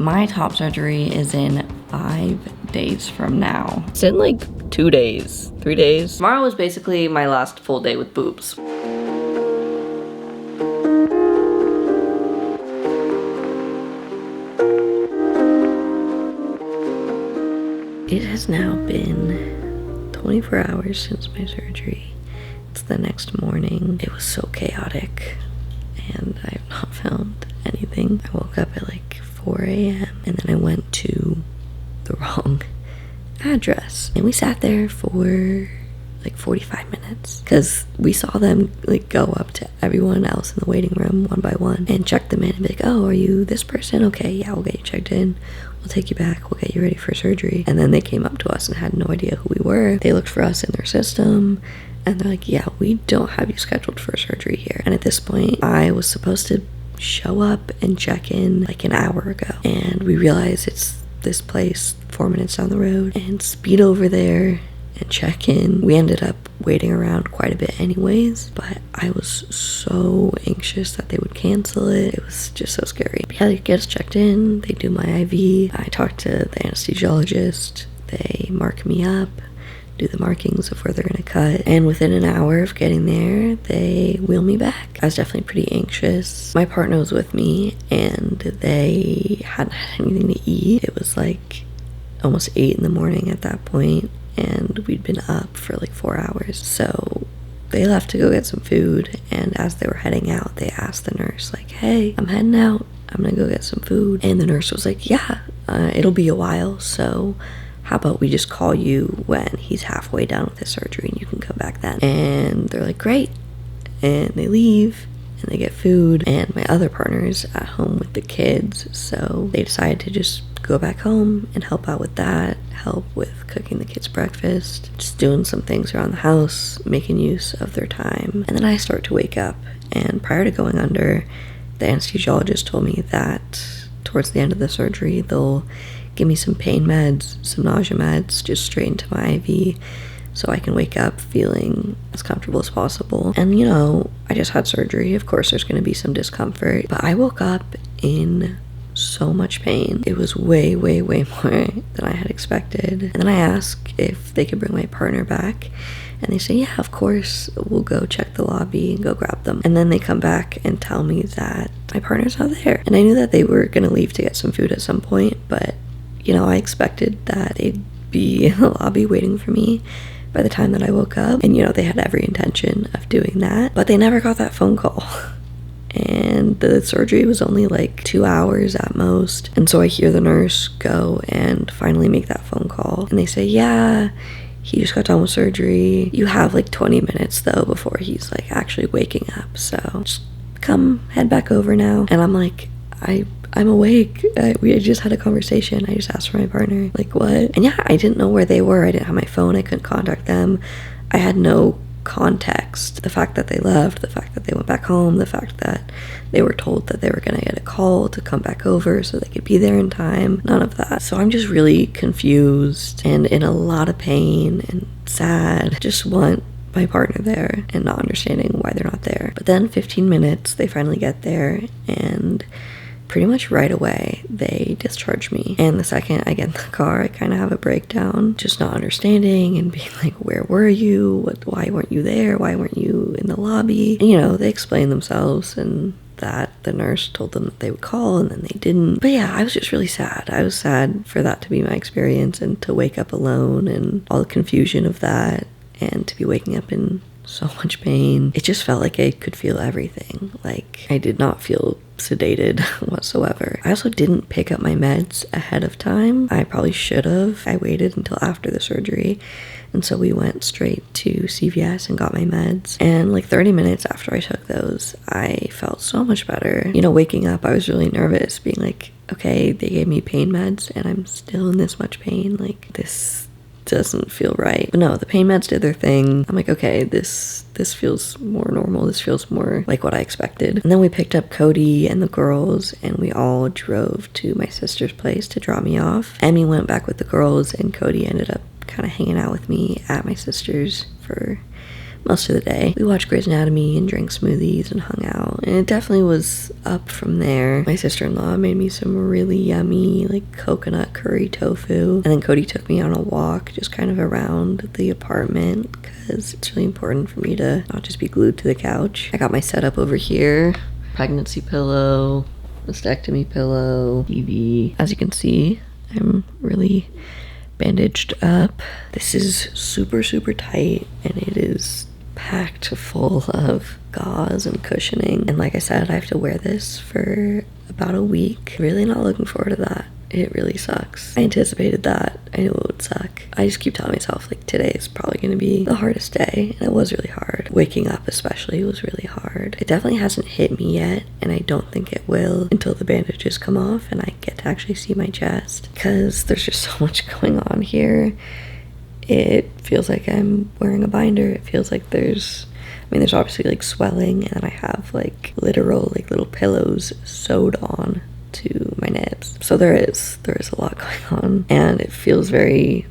My top surgery is in 5 days from now. It's in like 2 days, 3 days. Tomorrow is basically my last full day with boobs. It has now been 24 hours since my surgery. It's the next morning. It was so chaotic and I have not filmed anything. I woke up at like 4 a.m. and then I went to the wrong address. And we sat there for like 45 minutes because we saw them like go up to everyone else in the waiting room one by one and check them in and be like, oh, are you this person? Okay, yeah, we'll get you checked in. We'll take you back. We'll get you ready for surgery. And then they came up to us and had no idea who we were. They looked for us in their system and they're like, yeah, we don't have you scheduled for surgery here. And at this point, I was supposed to show up and check in like an hour ago. And we realized it's this place 4 minutes down the road and speed over there and check in. We ended up waiting around quite a bit anyways, but I was so anxious that they would cancel it. It was just so scary. But yeah, they get us checked in, they do my IV, I talk to the anesthesiologist, they mark me up, do the markings of where they're gonna cut, and within an hour of getting there, they wheel me back. I was definitely pretty anxious. My partner was with me and they hadn't had anything to eat. It was like almost 8 in the morning at that point, and we'd been up for like 4 hours. So they left to go get some food, and as they were heading out, they asked the nurse like, hey, I'm heading out, I'm gonna go get some food. And the nurse was like, yeah, it'll be a while, so how about we just call you when he's halfway done with his surgery and you can come back then. And they're like, great. And they leave and they get food, and my other partner's at home with the kids, so they decided to just go back home and help out with that, help with cooking the kids breakfast, just doing some things around the house, making use of their time. And then I start to wake up, and prior to going under, the anesthesiologist told me that towards the end of the surgery they'll give me some pain meds, some nausea meds, just straight into my IV, so I can wake up feeling as comfortable as possible. And you know, I just had surgery, of course there's going to be some discomfort, but I woke up in so much pain. It was way more than I had expected. And then I asked if they could bring my partner back, and they say, yeah, of course, we'll go check the lobby and go grab them. And then they come back and tell me that my partner's not there. And I knew that they were going to leave to get some food at some point, but you know, I expected that they'd be in the lobby waiting for me by the time that I woke up. And you know, they had every intention of doing that, but they never got that phone call. And the surgery was only like 2 hours at most. And so I hear the nurse go and finally make that phone call. And they say, yeah, he just got done with surgery. You have like 20 minutes though before he's like actually waking up. So just come head back over now. And I'm like, I'm awake. We had just had a conversation. I just asked for my partner. Like, what? And yeah, I didn't know where they were. I didn't have my phone. I couldn't contact them. I had no context. The fact that they left, the fact that they went back home, the fact that they were told that they were going to get a call to come back over so they could be there in time. None of that. So I'm just really confused and in a lot of pain and sad. Just want my partner there and not understanding why they're not there. But then 15 minutes, they finally get there, and pretty much right away they discharge me. And the second I get in the car, I kind of have a breakdown, just not understanding and being like, where were you? Why weren't you there? Why weren't you in the lobby? And, you know, they explained themselves and that the nurse told them that they would call, and then they didn't. But yeah, I was just really sad. I was sad for that to be my experience and to wake up alone and all the confusion of that, and to be waking up in so much pain. It just felt like I could feel everything. Like, I did not feel sedated whatsoever. I also didn't pick up my meds ahead of time. I probably should have. I waited until after the surgery, and so we went straight to CVS and got my meds. And like 30 minutes after I took those, I felt so much better. You know, waking up, I was really nervous, being like, okay, they gave me pain meds and I'm still in this much pain. Like, this doesn't feel right. But no, the pain meds did their thing. I'm like, okay, this feels more normal. This feels more like what I expected. And then we picked up Cody and the girls, and we all drove to my sister's place to drop me off. Emmy went back with the girls, and Cody ended up kind of hanging out with me at my sister's for most of the day. We watched Grey's Anatomy and drank smoothies and hung out, and it definitely was up from there. My sister-in-law made me some really yummy like coconut curry tofu, and then Cody took me on a walk just kind of around the apartment because it's really important for me to not just be glued to the couch. I got my setup over here: pregnancy pillow, mastectomy pillow, TV. As you can see, I'm really bandaged up. This is super tight, and it is packed full of gauze and cushioning, and like I said, I have to wear this for about a week. Really not looking forward to that. It really sucks. I anticipated that. I knew it would suck. I just keep telling myself like today is probably going to be the hardest day, and it was really hard. Waking up especially was really hard. It definitely hasn't hit me yet, and I don't think it will until the bandages come off and I get to actually see my chest, because there's just so much going on here. It feels like I'm wearing a binder. It feels like there's obviously like swelling, and then I have like literal like little pillows sewed on to my nibs. So there is a lot going on, and it feels very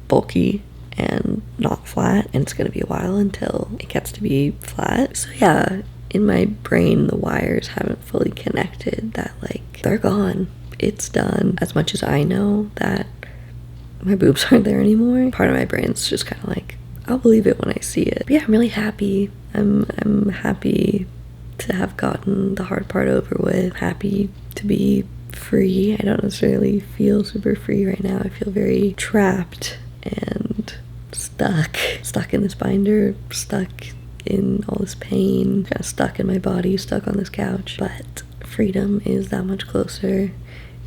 bulky and not flat, and it's gonna be a while until it gets to be flat. So yeah, in my brain the wires haven't fully connected that like they're gone, it's done. As much as I know that my boobs aren't there anymore, part of my brain's just kind of like, I'll believe it when I see it. But yeah, I'm really happy. I'm happy to have gotten the hard part over with. Happy to be free. I don't necessarily feel super free right now. I feel very trapped and stuck in this binder, stuck in all this pain, kind of stuck in my body, stuck on this couch. But freedom is that much closer.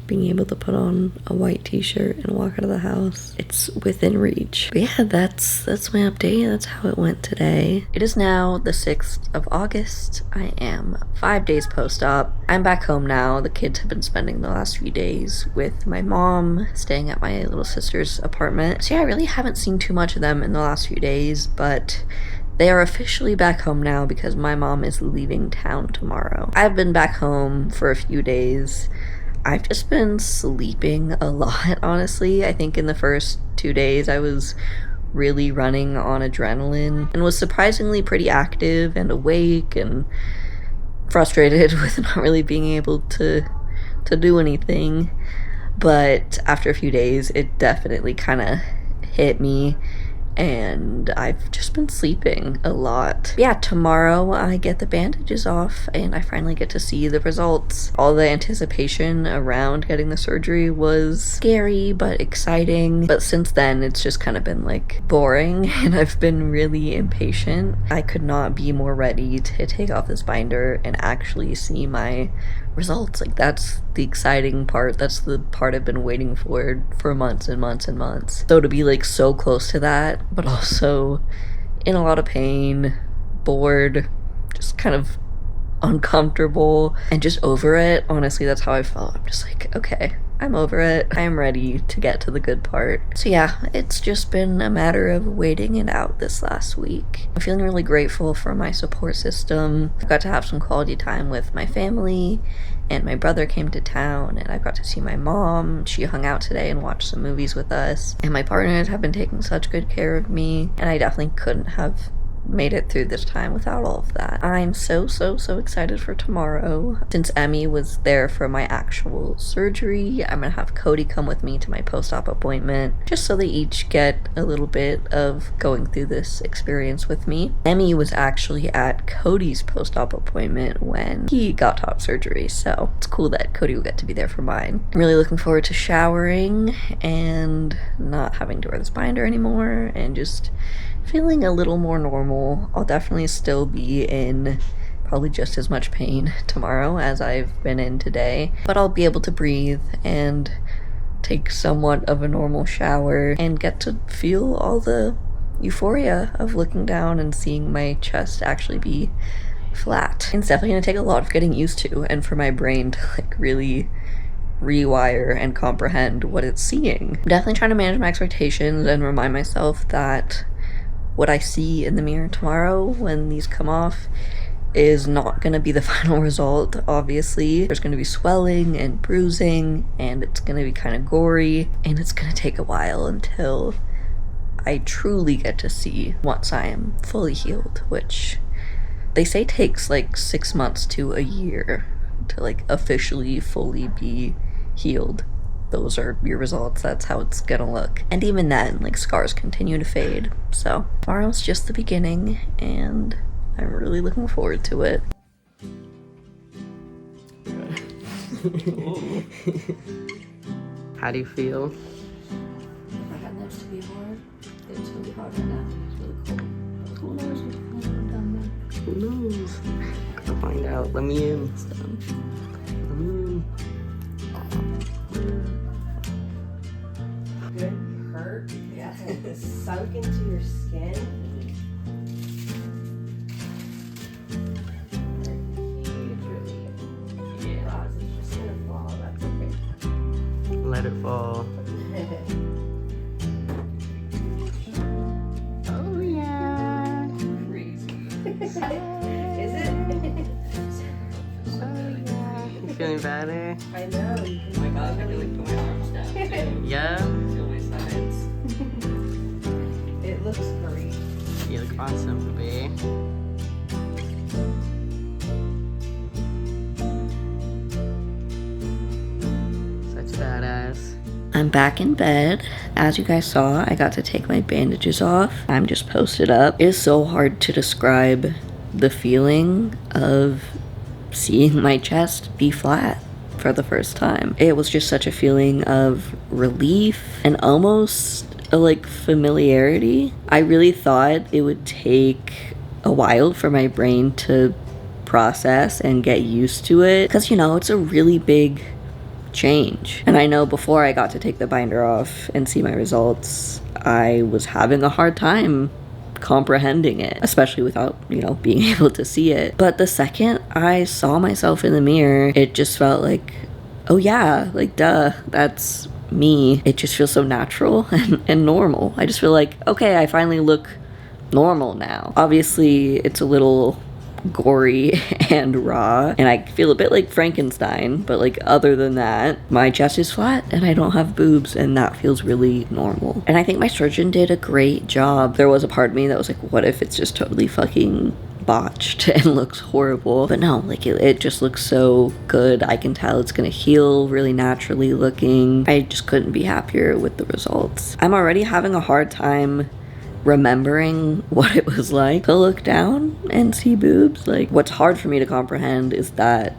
Being able to put on a white t-shirt and walk out of the house, it's within reach. But yeah, that's my update. That's how it went today. It is now the 6th of August. I am 5 days post-op. I'm back home now. The kids have been spending the last few days with my mom, staying at my little sister's apartment. So yeah, I really haven't seen too much of them in the last few days, but they are officially back home now because my mom is leaving town tomorrow. I've been back home for a few days. I've just been sleeping a lot, honestly. I think in the first 2 days I was really running on adrenaline and was surprisingly pretty active and awake and frustrated with not really being able to do anything. But after a few days, it definitely kind of hit me, and I've just been sleeping a lot. Yeah, tomorrow I get the bandages off and I finally get to see the results. All the anticipation around getting the surgery was scary but exciting, but since then it's just kind of been like boring, and I've been really impatient. I could not be more ready to take off this binder and actually see my results. Like, that's the exciting part. That's the part I've been waiting for months and months and months. So to be like so close to that, but also in a lot of pain, bored, just kind of uncomfortable, and just over it. Honestly, that's how I felt. I'm just like, okay, I'm over it. I am ready to get to the good part. So yeah, it's just been a matter of waiting it out this last week. I'm feeling really grateful for my support system. I got to have some quality time with my family, and my brother came to town, and I got to see my mom. She hung out today and watched some movies with us, and my partners have been taking such good care of me, and I definitely couldn't have made it through this time without all of that. I'm so excited for tomorrow. Since Emmy was there for my actual surgery, I'm gonna have Cody come with me to my post-op appointment, just so they each get a little bit of going through this experience with me. Emmy was actually at Cody's post-op appointment when he got top surgery, so it's cool that Cody will get to be there for mine. I'm really looking forward to showering and not having to wear this binder anymore, and just feeling a little more normal. I'll definitely still be in probably just as much pain tomorrow as I've been in today, but I'll be able to breathe and take somewhat of a normal shower and get to feel all the euphoria of looking down and seeing my chest actually be flat. It's definitely going to take a lot of getting used to, and for my brain to like really rewire and comprehend what it's seeing. I'm definitely trying to manage my expectations and remind myself that what I see in the mirror tomorrow when these come off is not going to be the final result, obviously. There's going to be swelling and bruising, and it's going to be kind of gory, and it's going to take a while until I truly get to see once I am fully healed, which they say takes like 6 months to a year to like officially fully be healed. Those are your results. That's how it's gonna look. And even then, like, scars continue to fade. So tomorrow's just the beginning, and I'm really looking forward to it. How do you feel? I got lips to be hard. It's really hard right now. It's really cold. Who knows what's going on down there? Who knows? Gotta find out. Let me in. It's done. Let me in. Good hurt. Yeah. Sunk into your skin. Wow, it's just gonna fall. That's okay. Let it fall. Oh yeah. Crazy. Is it? You feeling better? I know. Oh my god, I really put my arms down. Yeah. Feel my sides. It looks great. You look awesome, babe. Such a badass. I'm back in bed. As you guys saw, I got to take my bandages off. I'm just posted up. It is so hard to describe the feeling of seeing my chest be flat for the first time. It was just such a feeling of relief and almost a like familiarity. I really thought it would take a while for my brain to process and get used to it, because you know, it's a really big change. And I know before I got to take the binder off and see my results, I was having a hard time comprehending it, especially without, you know, being able to see it. But the second I saw myself in the mirror, it just felt like, oh yeah, like duh, that's me. It just feels so natural and normal. I just feel like, okay, I finally look normal now. Obviously, it's a little gory and raw, and I feel a bit like Frankenstein, but like other than that, my chest is flat and I don't have boobs, and that feels really normal. And I think my surgeon did a great job. There was a part of me that was like, what if it's just totally fucking botched and looks horrible? But no, like it just looks so good. I can tell it's gonna heal really naturally looking. I just couldn't be happier with the results. I'm already having a hard time remembering what it was like to look down and see boobs. Like, what's hard for me to comprehend is that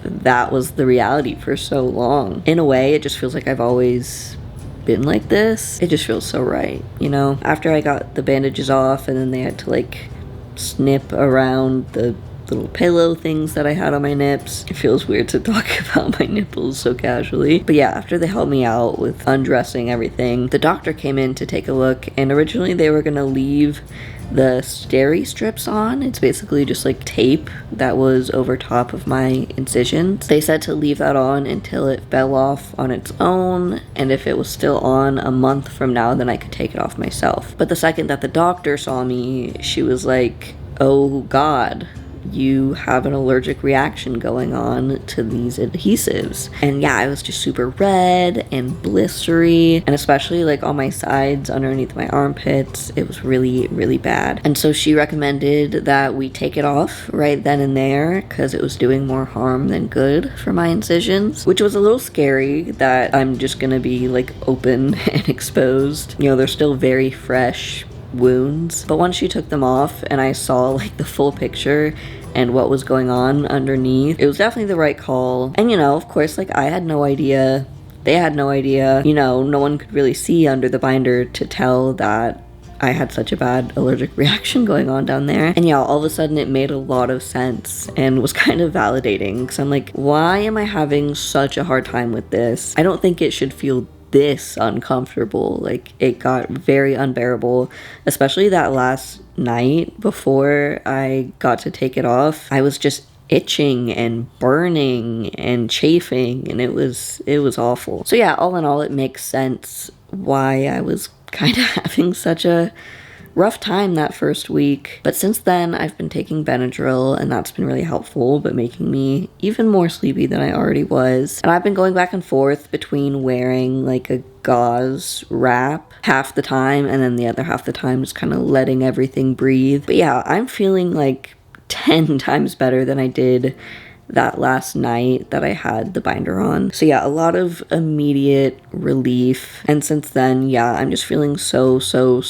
that was the reality for so long. In a way, it just feels like I've always been like this. It just feels so right, you know? After I got the bandages off and then they had to like snip around the little pillow things that I had on my nips. It feels weird to talk about my nipples so casually. But yeah, after they helped me out with undressing everything, the doctor came in to take a look, and originally they were gonna leave the steri strips on. It's basically just like tape that was over top of my incisions. They said to leave that on until it fell off on its own, and if it was still on a month from now, then I could take it off myself. But the second that the doctor saw me, she was like, oh God, you have an allergic reaction going on to these adhesives. And yeah, I was just super red and blistery, and especially like on my sides underneath my armpits, it was really, really bad. And so she recommended that we take it off right then and there, because it was doing more harm than good for my incisions, which was a little scary that I'm just gonna be like open and exposed. You know, they're still very fresh wounds. But once she took them off and I saw like the full picture and what was going on underneath, it was definitely the right call. And you know, of course, like I had no idea, they had no idea, you know, no one could really see under the binder to tell that I had such a bad allergic reaction going on down there. And yeah, all of a sudden it made a lot of sense and was kind of validating, because I'm like, why am I having such a hard time with this? I don't think it should feel this uncomfortable. Like, it got very unbearable, especially that last night before I got to take it off. I was just itching and burning and chafing, and it was awful. So yeah, all in all, it makes sense why I was kind of having such a rough time that first week. But since then, I've been taking Benadryl, and that's been really helpful, but making me even more sleepy than I already was. And I've been going back and forth between wearing like a gauze wrap half the time, and then the other half the time just kind of letting everything breathe. But yeah, I'm feeling like 10 times better than I did that last night that I had the binder on. So yeah, a lot of immediate relief. And since then, yeah, I'm just feeling so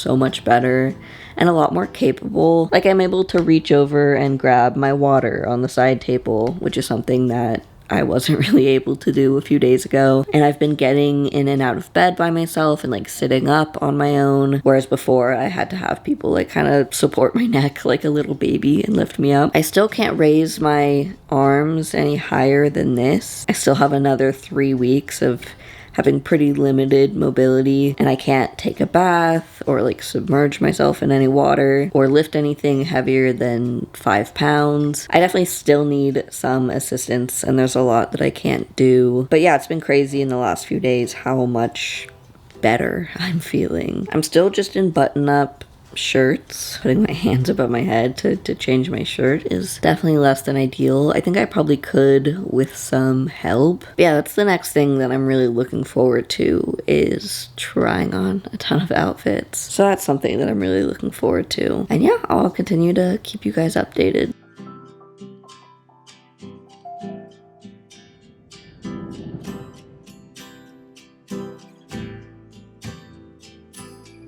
much better and a lot more capable. Like, I'm able to reach over and grab my water on the side table, which is something that I wasn't really able to do a few days ago. And I've been getting in and out of bed by myself and like sitting up on my own, whereas before I had to have people like kind of support my neck like a little baby and lift me up. I still can't raise my arms any higher than this. I still have another 3 weeks of having pretty limited mobility, and I can't take a bath or like submerge myself in any water or lift anything heavier than 5 pounds. I definitely still need some assistance, and there's a lot that I can't do. But yeah, it's been crazy in the last few days how much better I'm feeling. I'm still just in button-up shirts. Putting my hands above my head to change my shirt is definitely less than ideal. I think I probably could with some help. But yeah, that's the next thing that I'm really looking forward to, is trying on a ton of outfits. So that's something that I'm really looking forward to. And yeah, I'll continue to keep you guys updated.